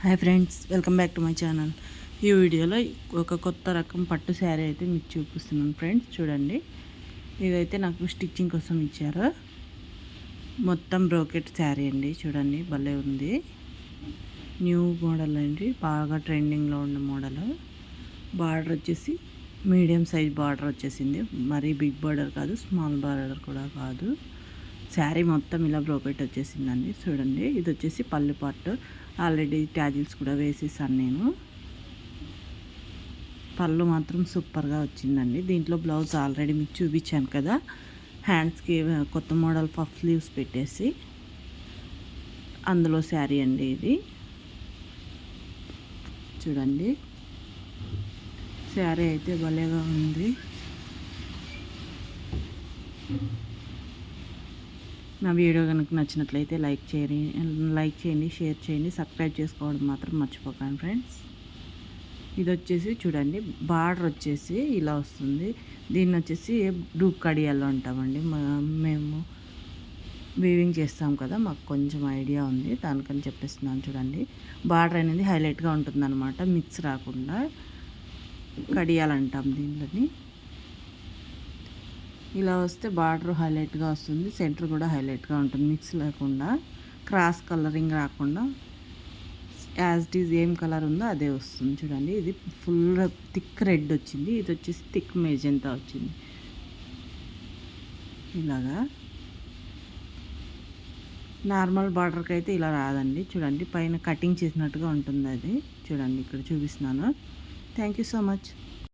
Hi friends, welcome back to my channel. ఈ వీడియోలో ఒక కొత్త రకం పట్టు శారీ అయితే మీకు చూపిస్తున్నాను ఫ్రెండ్స్. చూడండి, ఇదైతే నాకు స్టిచ్చింగ్ కోసం ఇచ్చారు. మొత్తం బ్రోకెట్ శారీ అండి. చూడండి, భలే ఉంది. న్యూ మోడల్ అండి, బాగా ట్రెండింగ్లో ఉన్న మోడల్. బార్డర్ వచ్చేసి మీడియం సైజ్ బార్డర్ వచ్చేసింది. మరీ బిగ్ బార్డర్ కాదు, స్మాల్ బార్డర్ కూడా కాదు. శారీ మొత్తం ఇలా బ్రోకెట్ వచ్చేసిందండి. చూడండి, ఇది వచ్చేసి పళ్ళు పార్ట్. ఆల్రెడీ ట్యాజిల్స్ కూడా వేసేసాను నేను. పళ్ళు మాత్రం సూపర్గా వచ్చిందండి. దీంట్లో బ్లౌజ్ ఆల్రెడీ మీకు చూపించాను కదా. హ్యాండ్స్కి కొత్త మోడల్ పఫ్ స్లీవ్స్ పెట్టేసి అందులో శారీ అండి ఇది. చూడండి, శారీ అయితే భలేగా ఉంది. నా వీడియో కనుక నచ్చినట్లయితే లైక్ చేయండి, షేర్ చేయండి, సబ్స్క్రైబ్ చేసుకోవడం మాత్రం మర్చిపోకండి ఫ్రెండ్స్. ఇది వచ్చేసి చూడండి, బార్డర్ వచ్చేసి ఇలా వస్తుంది. దీన్ని వచ్చేసి డూప్ కడియాల్లో అంటామండి. మేము వీవింగ్ చేస్తాం కదా, మాకు కొంచెం ఐడియా ఉంది, దానికని చెప్పేస్తున్నాను. చూడండి, బార్డర్ అనేది హైలైట్గా ఉంటుందన్నమాట, మిక్స్ రాకుండా. కడియాలు అంటాం దీనిని. ఇలా వస్తే బార్డర్ హైలైట్గా వస్తుంది, సెంటర్ కూడా హైలైట్గా ఉంటుంది, మిక్స్ లేకుండా, క్రాస్ కలరింగ్ రాకుండా యాజ్ ఇట్ ఈజ్ ఏం కలర్ ఉందో అదే వస్తుంది. చూడండి, ఇది ఫుల్ థిక్ రెడ్ వచ్చింది, ఇది వచ్చేసి థిక్ మెజెంతా వచ్చింది. ఇలాగా నార్మల్ బార్డర్కి అయితే ఇలా రాదండి. చూడండి, పైన కటింగ్ చేసినట్టుగా ఉంటుంది అది. చూడండి, ఇక్కడ చూపిస్తున్నాను. Thank you so much.